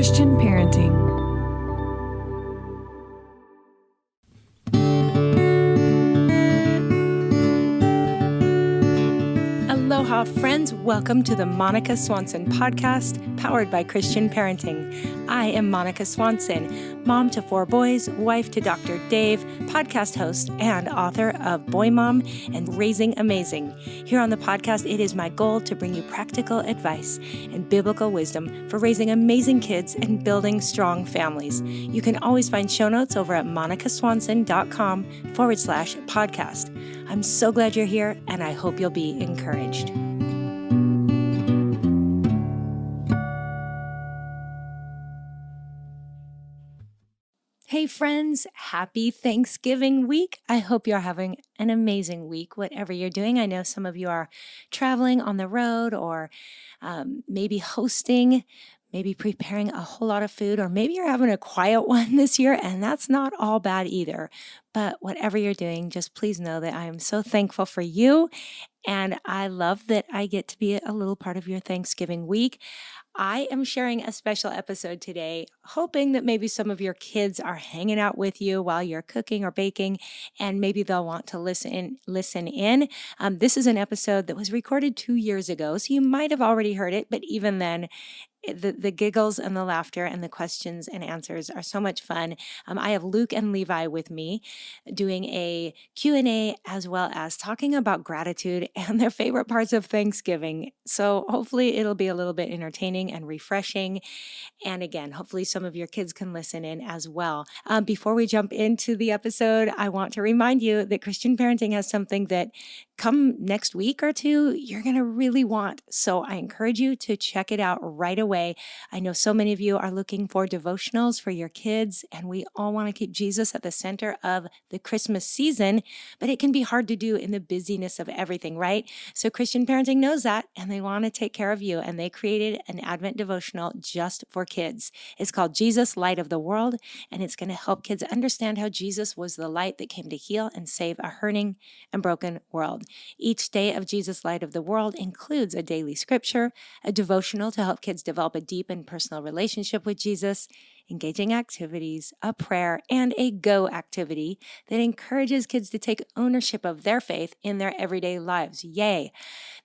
Christian parenting. Aloha, friends. Welcome to the Monica Swanson podcast, powered by Christian Parenting. I am Monica Swanson, mom to 4 boys, wife to Dr. Dave, podcast host, and author of Boy Mom and Raising Amazing. Here on the podcast, it is my goal to bring you practical advice and biblical wisdom for raising amazing kids and building strong families. You can always find show notes over at monicaswanson.com/podcast. I'm so glad you're here, and I hope you'll be encouraged. Hey friends, happy Thanksgiving week. I hope you're having an amazing week, whatever you're doing. I know some of you are traveling on the road or maybe hosting, maybe preparing a whole lot of food, or maybe you're having a quiet one this year, and that's not all bad either. But whatever you're doing, just please know that I am so thankful for you, and I love that I get to be a little part of your Thanksgiving week. I am sharing a special episode today, hoping that maybe some of your kids are hanging out with you while you're cooking or baking, and maybe they'll want to listen in. This is an episode that was recorded 2 years ago, so you might have already heard it, but even then, the giggles and the laughter and the questions and answers are so much fun. I have Luke and Levi with me doing a Q&A as well as talking about gratitude and their favorite parts of Thanksgiving. So hopefully it'll be a little bit entertaining and refreshing. And again, hopefully some of your kids can listen in as well. Before we jump into the episode, I want to remind you that Christian Parenting has something that come next week or two, you're going to really want. So I encourage you to check it out right away. I know so many of you are looking for devotionals for your kids, and we all want to keep Jesus at the center of the Christmas season, but it can be hard to do in the busyness of everything, right? So Christian Parenting knows that, and they want to take care of you, and they created an Advent devotional just for kids. It's called Jesus, Light of the World, and it's going to help kids understand how Jesus was the light that came to heal and save a hurting and broken world. Each day of Jesus, Light of the World includes a daily scripture, a devotional to help kids develop a deep and personal relationship with Jesus, engaging activities, a prayer, and a go activity that encourages kids to take ownership of their faith in their everyday lives. Yay!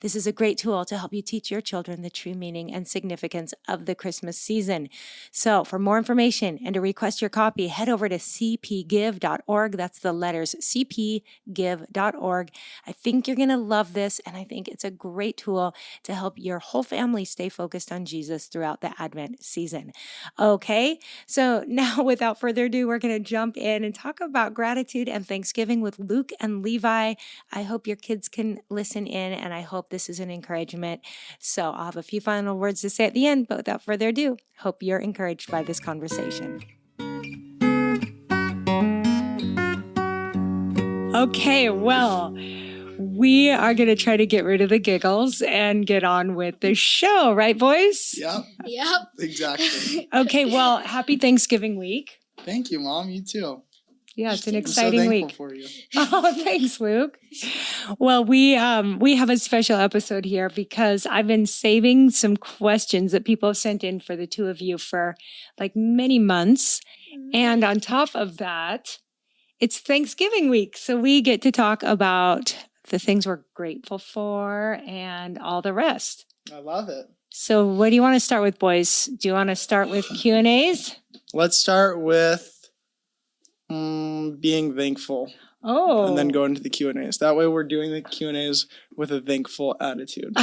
This is a great tool to help you teach your children the true meaning and significance of the Christmas season. So for more information and to request your copy, head over to cpgive.org. That's the letters cpgive.org. I think you're going to love this, and I think it's a great tool to help your whole family stay focused on Jesus throughout the Advent season. Okay, so now without further ado, we're going to jump in and talk about gratitude and Thanksgiving with Luke and Levi. I hope your kids can listen in, and I hope this is an encouragement. So I'll have a few final words to say at the end, but without further ado, hope you're encouraged by this conversation. Okay, well, we are going to try to get rid of the giggles and get on with the show, right, boys? Yep. Exactly. Okay, well, happy Thanksgiving week. Thank you, Mom. You too. Yeah, it's an exciting I'm so week. thankful for you. Oh, thanks, Luke. Well, we have a special episode here because I've been saving some questions that people have sent in for the two of you for like many months. And on top of that, it's Thanksgiving week. So we get to talk about the things we're grateful for and all the rest. I love it. So what do you want to start with, boys? Do you want to start with Q&As? Let's start with being thankful. Oh. And then go into the Q&As. That way we're doing the Q&As with a thankful attitude.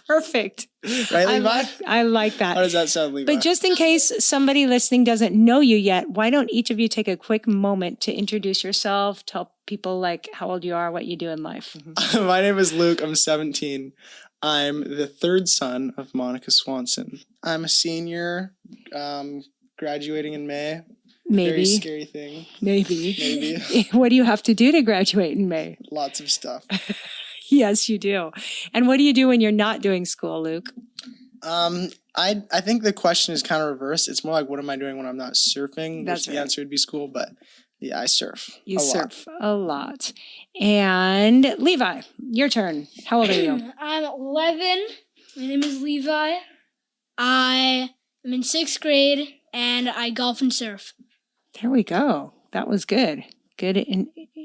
Perfect. Right, Levi? I like that. How does that sound, Levi? But just in case somebody listening doesn't know you yet, why don't each of you take a quick moment to introduce yourself, tell people like how old you are, what you do in life. My name is Luke. I'm 17. I'm the third son of Monica Swanson. I'm a senior, graduating in May. Maybe. Very scary thing. Maybe. What do you have to do to graduate in May? Lots of stuff. Yes, you do. And what do you do when you're not doing school, Luke? I think the question is kind of reversed. It's more like, what am I doing when I'm not surfing? That's right. The answer would be school, but yeah, I surf. You surf a lot. And Levi, your turn. How old are you? I'm 11. My name is Levi. I I'm in 6th grade, and I golf and surf. There we go. That was good. Good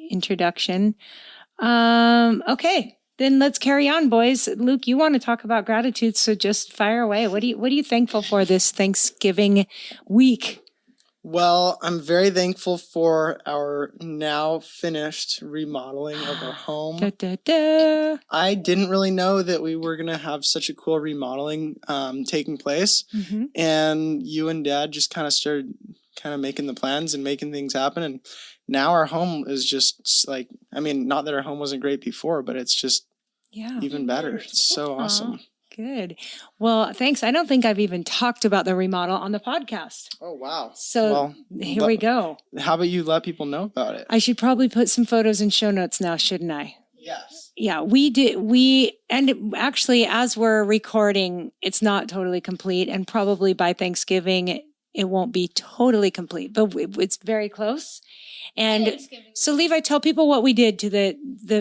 introduction. Okay, then let's carry on, boys. Luke, you want to talk about gratitude, so just fire away. What are you thankful for this Thanksgiving week? Well, I'm very thankful for our now finished remodeling of our home. Da, da, da. I didn't really know that we were going to have such a cool remodeling taking place. Mm-hmm. And you and Dad just kind of started making the plans and making things happen. And now our home is just like, I mean, not that our home wasn't great before, but it's just even better. It's so awesome. Good. Well, thanks. I don't think I've even talked about the remodel on the podcast. Oh, wow. So here we go. How about you let people know about it? I should probably put some photos in show notes now, shouldn't I? Yes. Yeah, we did. And actually, as we're recording, it's not totally complete. And probably by Thanksgiving, it won't be totally complete, but it's very close. And so, Levi, tell people what we did to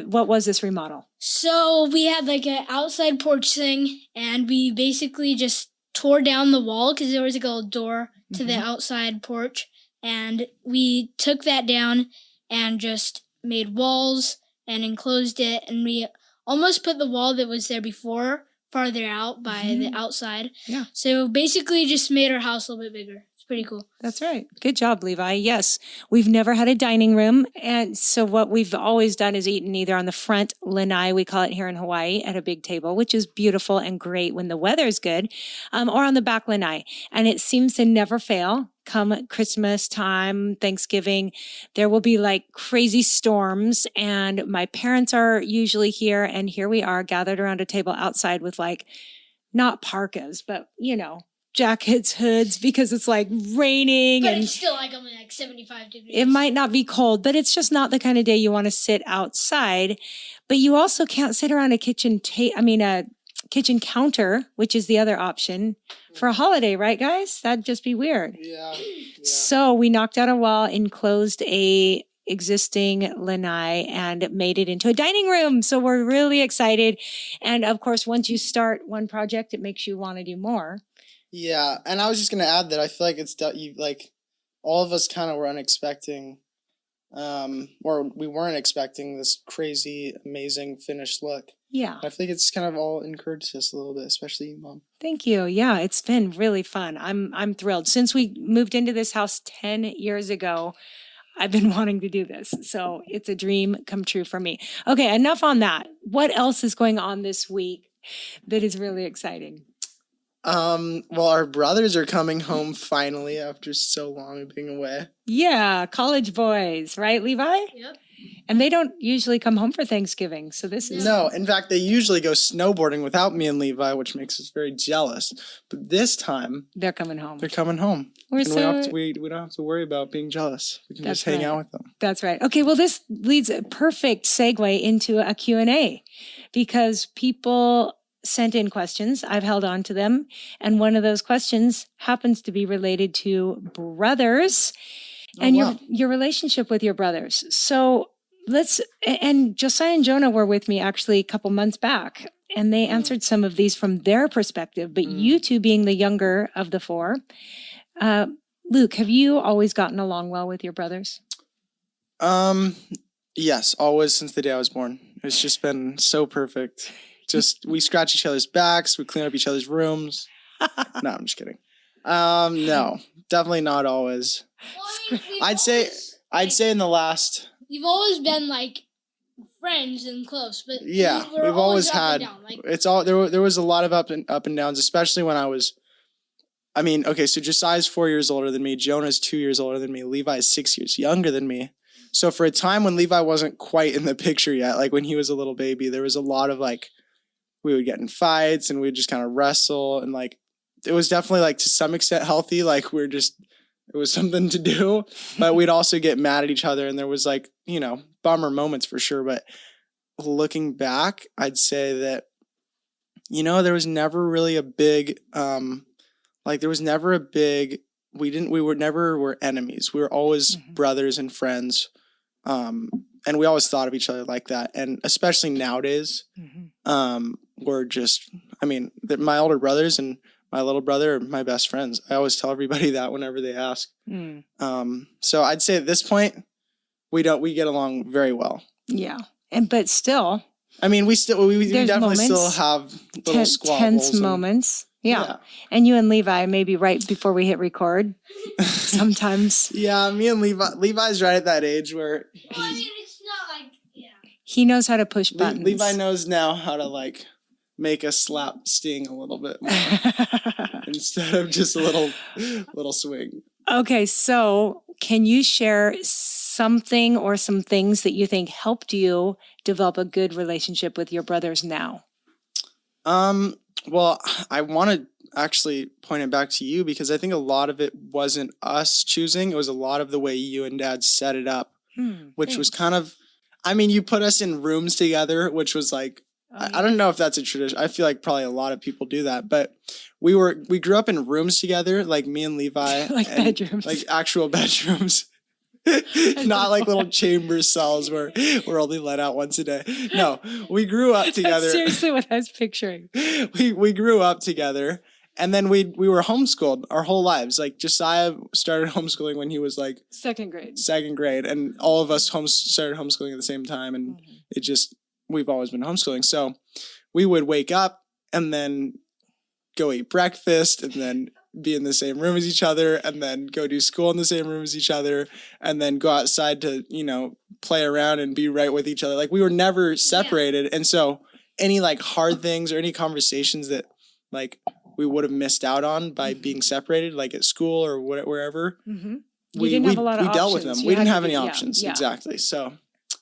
what was this remodel? So we had like an outside porch thing, and we basically just tore down the wall because there was like a little door to the outside porch, and we took that down and just made walls and enclosed it, and we almost put the wall that was there before farther out by the outside. Yeah. So basically just made our house a little bit bigger. Pretty cool. That's right. Good job, Levi. Yes, we've never had a dining room. And so what we've always done is eaten either on the front lanai, we call it here in Hawaii, at a big table, which is beautiful and great when the weather's good, or on the back lanai. And it seems to never fail. Come Christmas time, Thanksgiving, there will be like crazy storms. And my parents are usually here. And here we are gathered around a table outside with like, not parkas, but jackets, hoods, because it's like raining. But it's still like only like 75 degrees. It might not be cold, but it's just not the kind of day you want to sit outside. But you also can't sit around a kitchen counter, which is the other option for a holiday, right, guys? That'd just be weird. Yeah. So we knocked out a wall, enclosed a existing lanai, and made it into a dining room. So we're really excited. And of course, once you start one project, it makes you want to do more. Yeah, and I was just gonna add that I feel like all of us kind of were unexpecting, or we weren't expecting this crazy, amazing finished look. Yeah, I think it's kind of all encouraged us a little bit, especially you, Mom. Thank you. Yeah, it's been really fun. I'm thrilled. Since we moved into this house 10 years ago, I've been wanting to do this. So it's a dream come true for me. Okay, enough on that. What else is going on this week that is really exciting? Well, our brothers are coming home finally after so long of being away. Yeah, college boys, right, Levi? Yep. And they don't usually come home for Thanksgiving, so this is... No, in fact, they usually go snowboarding without me and Levi, which makes us very jealous. But this time... They're coming home. They're coming home. We don't have to worry about being jealous. We can just hang out with them. That's right. Okay, well, this leads a perfect segue into a Q&A because people sent in questions. I've held on to them. And one of those questions happens to be related to brothers and your relationship with your brothers. So and Josiah and Jonah were with me actually a couple months back, and they answered some of these from their perspective, but you two being the younger of the four, Luke, have you always gotten along well with your brothers? Yes, always since the day I was born. It's just been so perfect. Just, we scratch each other's backs, we clean up each other's rooms. No, I'm just kidding. No, definitely not always. Well, I mean, I'd say in the last... We've always been like friends and close, but yeah, we've always had. It's all there was a lot of up and downs, especially when I was. I mean, okay, so Josiah's 4 years older than me. Jonah's 2 years older than me. Levi is 6 years younger than me. So for a time when Levi wasn't quite in the picture yet, like when he was a little baby, there was a lot of like, we would get in fights and we'd just kind of wrestle, and like it was definitely like to some extent healthy. Like it was something to do, but we'd also get mad at each other, and there was like, bummer moments for sure. But looking back, I'd say that, there was never really a big, we were never enemies. We were always brothers and friends. And we always thought of each other like that. And especially nowadays, we're just, my older brothers and my little brother are my best friends. I always tell everybody that whenever they ask. So I'd say at this point, we get along very well. Yeah. But still, I mean, we definitely moments, still have little squabbles. Tense moments. Yeah. And you and Levi, maybe right before we hit record, sometimes. Yeah, me and Levi's right at that age where it's not like, he knows how to push buttons. Levi knows now how to like make a slap sting a little bit more instead of just a little swing. Okay, so can you share something or some things that you think helped you develop a good relationship with your brothers now? Well, I want to actually point it back to you because I think a lot of it wasn't us choosing. It was a lot of the way you and Dad set it up, which was kind of, I mean, you put us in rooms together, which was like, I don't know if that's a tradition. I feel like probably a lot of people do that, but we grew up in rooms together, like me and Levi, bedrooms, like actual bedrooms. Not like little chamber cells where we're only let out once a day. No, we grew up together. That's seriously what I was picturing. We grew up together, and then we were homeschooled our whole lives. Like Josiah started homeschooling when he was like second grade, and all of us started homeschooling at the same time, and we've always been homeschooling. So we would wake up and then go eat breakfast, and then be in the same room as each other, and then go do school in the same room as each other, and then go outside to, play around and be right with each other. Like we were never separated. Yeah. And so any like hard things or any conversations that like we would have missed out on by being separated, like at school or wherever, we dealt with them. We didn't have any options. Yeah. Exactly. So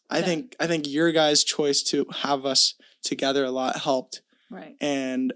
I think your guys' choice to have us together a lot helped. Right. And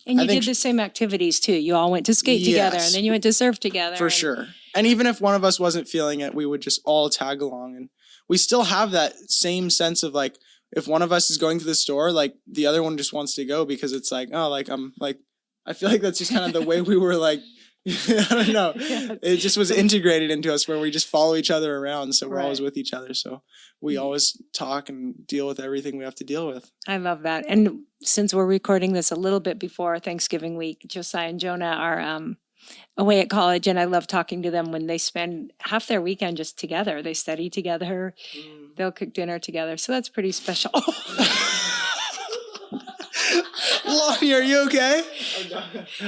you did the same activities too. You all went to skate together, and then you went to surf together. For sure. And even if one of us wasn't feeling it, we would just all tag along. And we still have that same sense of like, if one of us is going to the store, like the other one just wants to go because it's like, oh, like I'm like, I feel like that's just kind of the way we were like, I don't know. Yeah. It just was integrated into us where we just follow each other around. So we're always with each other. So we always talk and deal with everything we have to deal with. I love that. And since we're recording this a little bit before Thanksgiving week, Josiah and Jonah are away at college. And I love talking to them when they spend half their weekend just together. They study together. They'll cook dinner together. So that's pretty special. Lonnie, are you okay?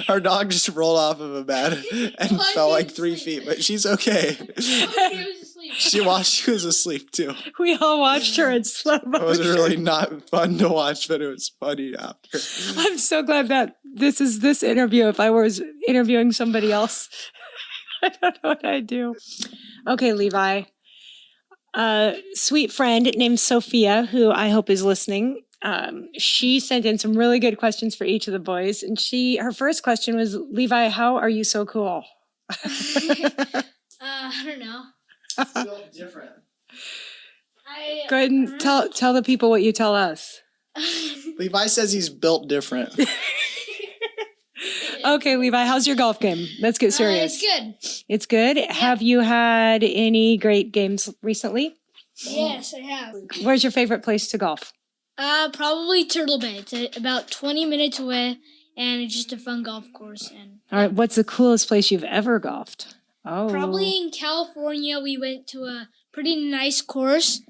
Our dog just rolled off of a bed and fell like 3 feet, but she's okay. She was asleep too. We all watched her in slow motion. It was really not fun to watch, but it was funny after. I'm so glad that this is this interview. If I was interviewing somebody else, I don't know what I'd do. Okay, Levi. Sweet friend named Sophia, who I hope is listening. She sent in some really good questions for each of the boys. And her first question was, Levi, how are you so cool? I don't know. Feel different. Go ahead and tell the people what you tell us. Levi says he's built different. Okay, Levi, how's your golf game? Let's get serious. It's good. It's good? Yeah. Have you had any great games recently? Yes, I have. Where's your favorite place to golf? Probably Turtle Bay. It's about 20 minutes away, and it's just a fun golf course. All right, what's the coolest place you've ever golfed? Oh. Probably in California, we went to a pretty nice course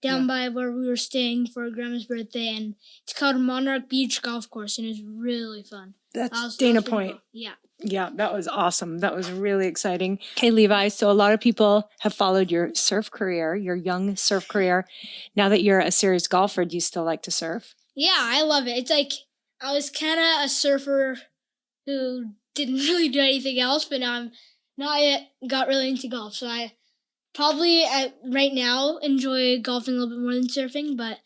down by where we were staying for Grandma's birthday, and it's called Monarch Beach Golf Course, and it's really fun. That's Dana Point. Cool. Yeah. Yeah, that was awesome. That was really exciting. Okay, Levi, so a lot of people have followed your surf career, your young surf career. Now that you're a serious golfer, do you still like to surf? Yeah, I love it. It's like I was kind of a surfer who didn't really do anything else, but now I got really into golf. So I probably right now enjoy golfing a little bit more than surfing, but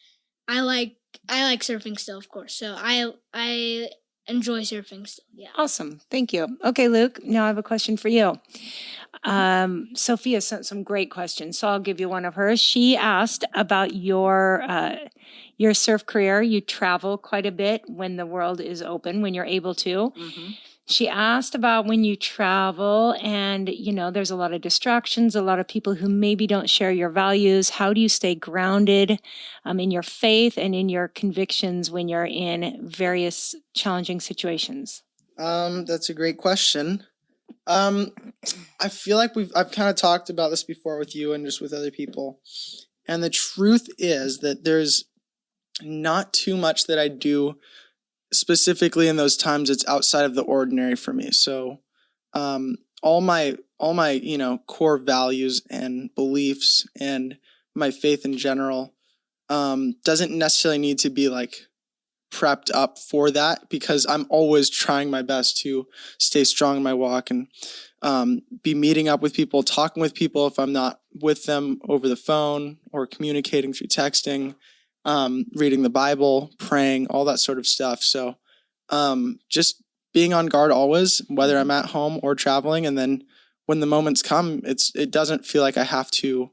I like surfing still, of course. So I enjoy surfing still. Yeah. Awesome. Thank you. Okay, Luke, now I have a question for you. Sophia sent some great questions, so I'll give you one of hers. She asked about your surf career. You travel quite a bit when the world is open, when you're able to. Mm-hmm. She asked about when you travel and, there's a lot of distractions, a lot of people who maybe don't share your values. How do you stay grounded in your faith and in your convictions when you're in various challenging situations? That's a great question. I feel like I've kind of talked about this before with you and just with other people. And the truth is that there's not too much that I do specifically in those times. It's outside of the ordinary for me. So, all my core values and beliefs and my faith in general, doesn't necessarily need to be like prepped up for that, because I'm always trying my best to stay strong in my walk and be meeting up with people, talking with people if I'm not with them over the phone, or communicating through texting, reading the Bible, praying, all that sort of stuff. So just being on guard always, whether I'm at home or traveling. And then when the moments come, it doesn't feel like I have to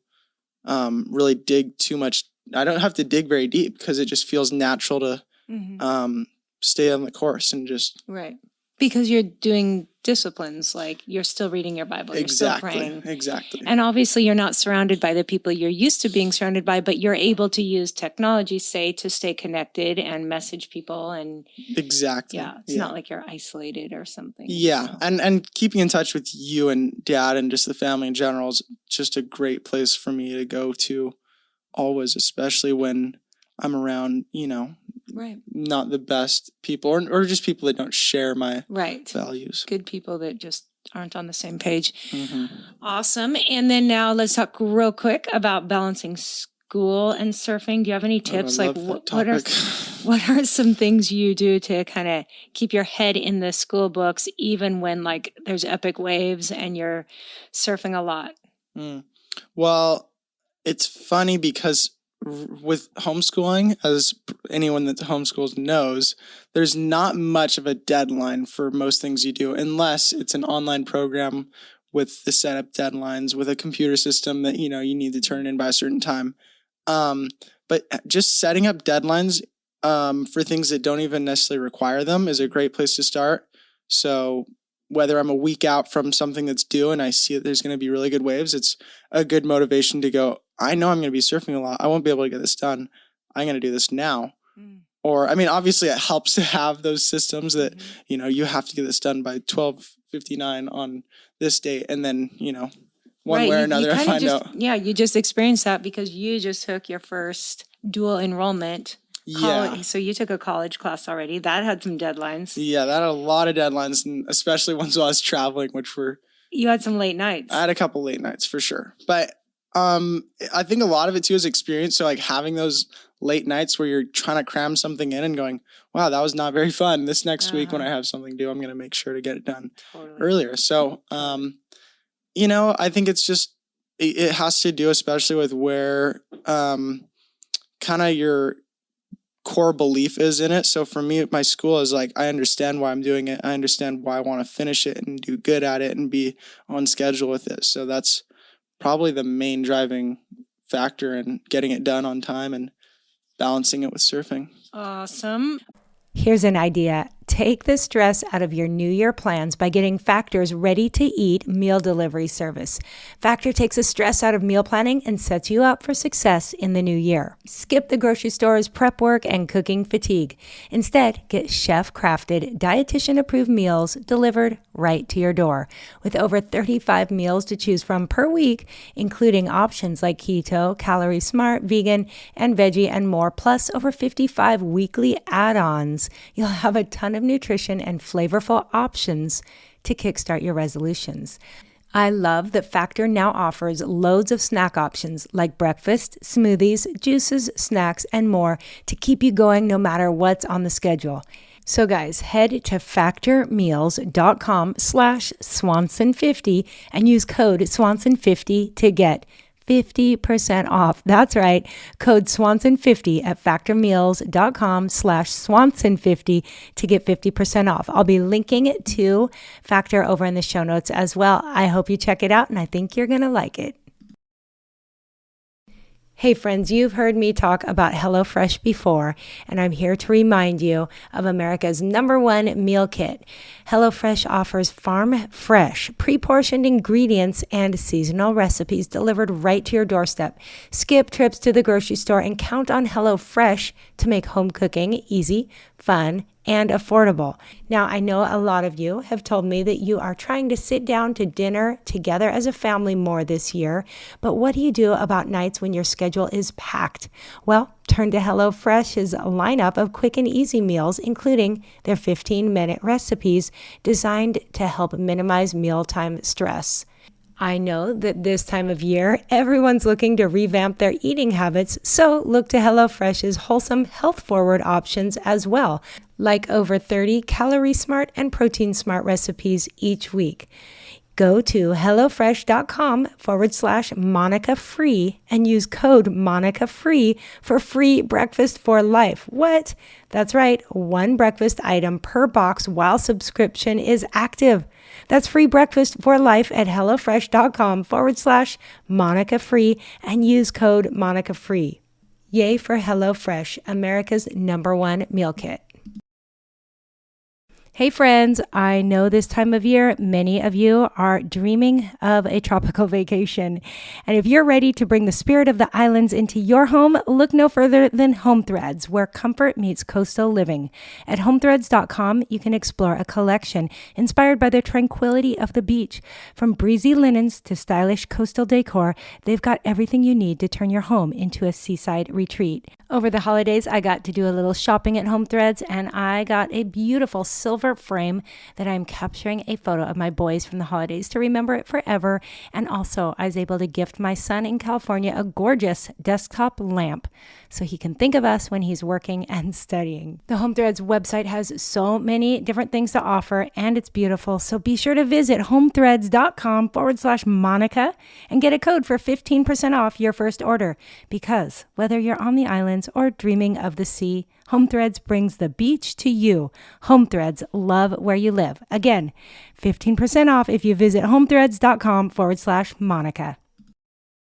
really dig too much. I don't have to dig very deep, because it just feels natural to stay on the course and just right. Because you're doing disciplines, like you're still reading your Bible, you're still praying. Exactly. And obviously you're not surrounded by the people you're used to being surrounded by, but you're able to use technology, say, to stay connected and message people. And exactly. Yeah, it's not like you're isolated or something. Yeah, so. and keeping in touch with you and Dad and just the family in general is just a great place for me to go to always, especially when I'm around, right, not the best people, or just people that don't share my right values. Good people that just aren't on the same page. Mm-hmm. Awesome. And then now let's talk real quick about balancing school and surfing. Do you have any tips? I Like love that topic. what are some things you do to kind of keep your head in the school books, even when like there's epic waves and you're surfing a lot? Well, it's funny because with homeschooling, as anyone that homeschools knows, there's not much of a deadline for most things you do, unless it's an online program with the setup deadlines, with a computer system that, you need to turn in by a certain time. But just setting up deadlines for things that don't even necessarily require them is a great place to start. So whether I'm a week out from something that's due and I see that there's going to be really good waves, it's a good motivation to go, I know I'm going to be surfing a lot. I won't be able to get this done. I'm going to do this now. Or, obviously it helps to have those systems that, you have to get this done by 12:59 on this date. And then, one way or another, I find out. Yeah, you just experienced that because you just took your first dual enrollment. Yeah. So you took a college class already. That had some deadlines. Yeah, that had a lot of deadlines, and especially ones while I was traveling, which were... You had some late nights. I had a couple late nights for sure. But I think a lot of it too is experience. So like having those late nights where you're trying to cram something in and going, wow, that was not very fun. This next week when I have something due, I'm going to make sure to get it done earlier. So, I think it's just, it has to do especially with where kind of your core belief is in it. So for me, my school is like, I understand why I'm doing it. I understand why I want to finish it and do good at it and be on schedule with it. So that's probably the main driving factor in getting it done on time and balancing it with surfing. Awesome. Here's an idea. Take the stress out of your New Year plans by getting Factor's ready-to-eat meal delivery service. Factor takes the stress out of meal planning and sets you up for success in the new year. Skip the grocery store's prep work and cooking fatigue. Instead, get chef-crafted, dietitian-approved meals delivered right to your door. With over 35 meals to choose from per week, including options like keto, calorie smart, vegan, and veggie, and more, plus over 55 weekly add-ons, you'll have a ton of nutrition and flavorful options to kickstart your resolutions. I love that Factor now offers loads of snack options like breakfast, smoothies, juices, snacks, and more to keep you going no matter what's on the schedule. So guys, head to factormeals.com/Swanson50 and use code Swanson50 to get 50% off. That's right. Code Swanson50 at factormeals.com/Swanson50 to get 50% off. I'll be linking it to Factor over in the show notes as well. I hope you check it out and I think you're going to like it. Hey friends, you've heard me talk about HelloFresh before, and I'm here to remind you of America's #1 meal kit. HelloFresh offers farm fresh, pre-portioned ingredients and seasonal recipes delivered right to your doorstep. Skip trips to the grocery store and count on HelloFresh to make home cooking easy, fun, and affordable. Now, I know a lot of you have told me that you are trying to sit down to dinner together as a family more this year, but what do you do about nights when your schedule is packed? Well, turn to HelloFresh's lineup of quick and easy meals, including their 15-minute recipes designed to help minimize mealtime stress. I know that this time of year, everyone's looking to revamp their eating habits, so look to HelloFresh's wholesome, health-forward options as well, like over 30 calorie-smart and protein-smart recipes each week. Go to HelloFresh.com/MonicaFree and use code MonicaFree for free breakfast for life. What? That's right, one breakfast item per box while subscription is active. That's free breakfast for life at HelloFresh.com/MonicaFree and use code MonicaFree. Yay for HelloFresh, America's #1 meal kit. Hey friends, I know this time of year, many of you are dreaming of a tropical vacation. And if you're ready to bring the spirit of the islands into your home, look no further than Home Threads, where comfort meets coastal living. At homethreads.com, you can explore a collection inspired by the tranquility of the beach. From breezy linens to stylish coastal decor, they've got everything you need to turn your home into a seaside retreat. Over the holidays, I got to do a little shopping at Home Threads, and I got a beautiful silver frame that I'm capturing a photo of my boys from the holidays to remember it forever. And also, I was able to gift my son in California a gorgeous desktop lamp so he can think of us when he's working and studying. The Home Threads website has so many different things to offer, and it's beautiful. So be sure to visit homethreads.com/Monica and get a code for 15% off your first order. Because whether you're on the islands or dreaming of the sea, Home Threads brings the beach to you. Home Threads, love where you live. Again, 15% off if you visit homethreads.com/Monica.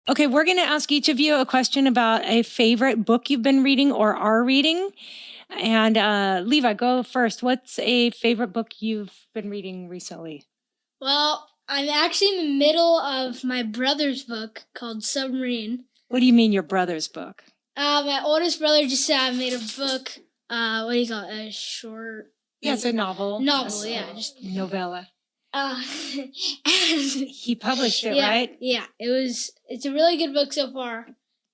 Okay, we're going to ask each of you a question about a favorite book you've been reading or are reading. And Levi, go first. What's a favorite book you've been reading recently? Well, I'm actually in the middle of my brother's book called Submarine. What do you mean your brother's book? My oldest brother just made a book. What do you call it? A short. Yeah, it's a novel. Novel, yeah, just novella. And He published it, yeah, right? Yeah, it's a really good book so far.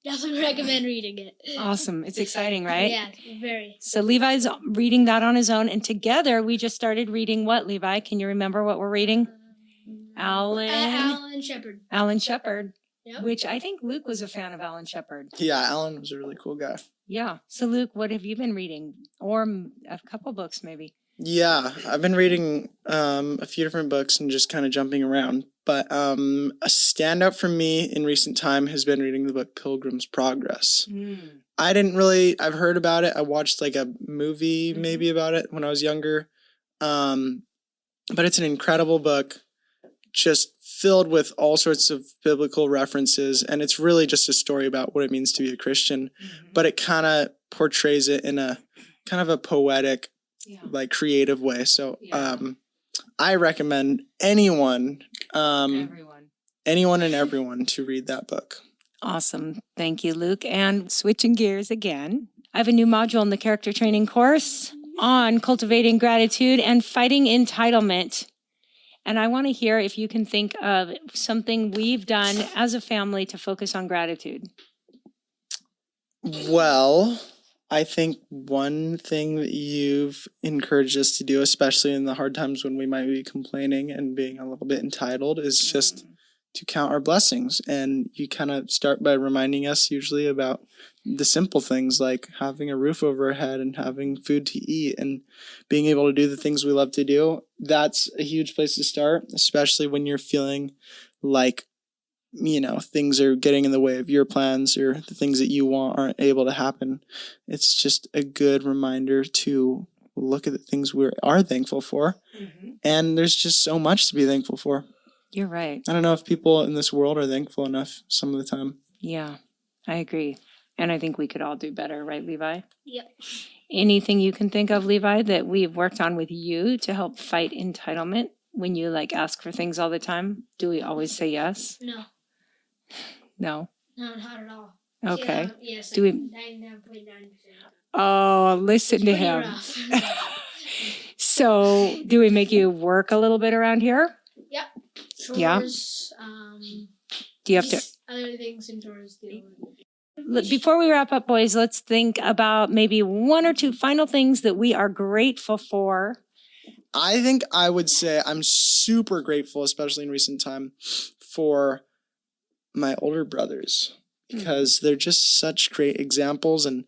Definitely recommend reading it. Awesome. It's exciting, right? Yeah, very. So Levi's reading that on his own, and together we just started reading what, Levi? Can you remember what we're reading? Alan Shepard. Alan Shepard. Yep. Which I think Luke was a fan of Alan Shepard. Yeah, Alan was a really cool guy. Yeah. So Luke, what have you been reading? Or a couple books maybe? Yeah, I've been reading a few different books and just kind of jumping around. But a standout for me in recent time has been reading the book Pilgrim's Progress. I've heard about it. I watched like a movie maybe about it when I was younger. But it's an incredible book, just filled with all sorts of biblical references. And it's really just a story about what it means to be a Christian. But it kind of portrays it in a kind of a poetic, like creative way. So I recommend anyone and everyone to read that book. Awesome. Thank you, Luke. And switching gears again, I have a new module in the character training course on cultivating gratitude and fighting entitlement. And I want to hear if you can think of something we've done as a family to focus on gratitude. Well, I think one thing that you've encouraged us to do, especially in the hard times when we might be complaining and being a little bit entitled, is just to count our blessings. And you kind of start by reminding us usually about the simple things like having a roof over our head and having food to eat and being able to do the things we love to do. That's a huge place to start, especially when you're feeling like, things are getting in the way of your plans or the things that you want aren't able to happen. It's just a good reminder to look at the things we are thankful for. And there's just so much to be thankful for. You're right. I don't know if people in this world are thankful enough some of the time. Yeah, I agree. And I think we could all do better, right, Levi? Yep. Anything you can think of, Levi, that we've worked on with you to help fight entitlement when you ask for things all the time? Do we always say yes? No. No? No, not at all. Okay. Yes, Do we? 99.9%. Oh, listen to him. So do we make you work a little bit around here? Yep. Yeah. Chores, Do you have to? other things in chores. Before we wrap up, boys, let's think about maybe one or two final things that we are grateful for. I think I would say I'm super grateful, especially in recent time, for my older brothers because they're just such great examples. And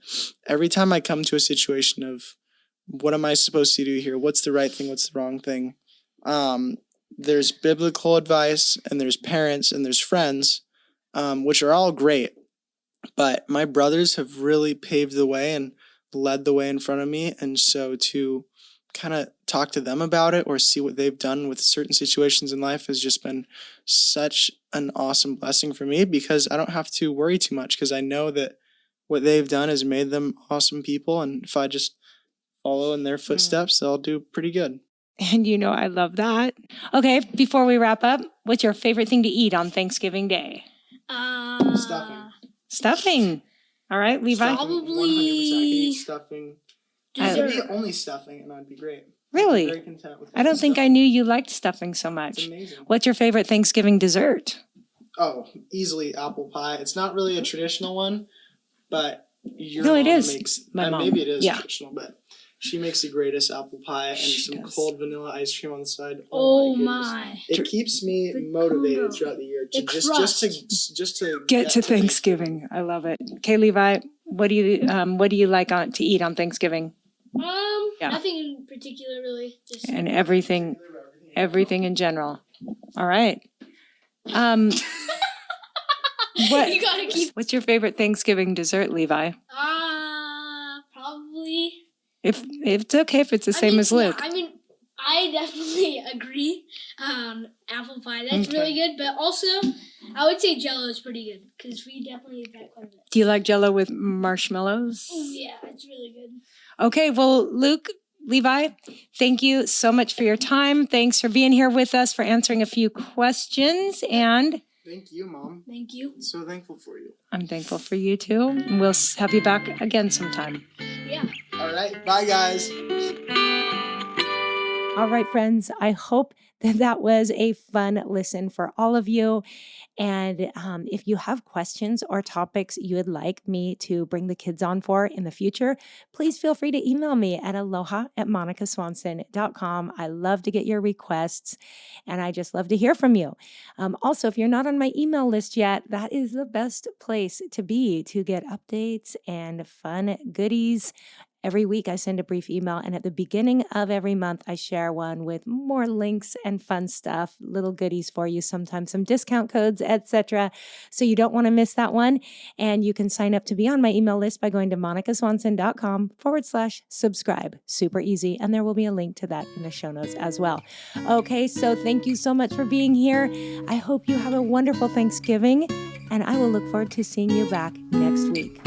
every time I come to a situation of what am I supposed to do here? What's the right thing? What's the wrong thing? There's biblical advice and there's parents and there's friends, which are all great. But my brothers have really paved the way and led the way in front of me. And so to kind of talk to them about it or see what they've done with certain situations in life has just been such an awesome blessing for me because I don't have to worry too much because I know that what they've done has made them awesome people. And if I just follow in their footsteps, they'll do pretty good. And I love that. Okay, before we wrap up, what's your favorite thing to eat on Thanksgiving Day? Stuffing. All right, Levi? Probably 100% stuffing. dessert. Maybe only stuffing, and I'd be great. Really? Very content with I don't think I knew you liked stuffing so much. It's amazing. What's your favorite Thanksgiving dessert? Oh, easily apple pie. It's not really a traditional one, but your No, mom it is. makes. My mom. Maybe it is Yeah. traditional, but she makes the greatest apple pie and She some does. cold vanilla ice cream on the side. Oh goodness. my. It keeps me motivated throughout the year to The just to Get to Thanksgiving. I love it. Okay, Levi, what do you like to eat on Thanksgiving? Yeah. Nothing in particular really. Just And everything in general. All right. What? You gotta keep. What's your favorite Thanksgiving dessert, Levi? Probably. If it's okay if it's the same as Luke. Yeah, I definitely agree. Apple pie, that's Okay. really good. But also, I would say Jello is pretty good because we definitely eat that quite a bit. Do you like Jello with marshmallows? Yeah, it's really good. Okay, well, Luke, Levi, thank you so much for your time. Thanks for being here with us, for answering a few questions. And Thank you, Mom. Thank you. So thankful for you. I'm thankful for you too. And we'll have you back again sometime. Yeah. All right. Bye, guys. All right, friends, I hope that was a fun listen for all of you. And if you have questions or topics you would like me to bring the kids on for in the future, please feel free to email me at aloha@monicaswanson.com. I love to get your requests, and I just love to hear from you. Also, if you're not on my email list yet, that is the best place to be to get updates and fun goodies. Every week I send a brief email, and at the beginning of every month I share one with more links and fun stuff, little goodies for you, sometimes some discount codes, etc. So you don't want to miss that one. And you can sign up to be on my email list by going to monicaswanson.com/subscribe. Super easy. And there will be a link to that in the show notes as well. Okay, so thank you so much for being here. I hope you have a wonderful Thanksgiving, and I will look forward to seeing you back next week.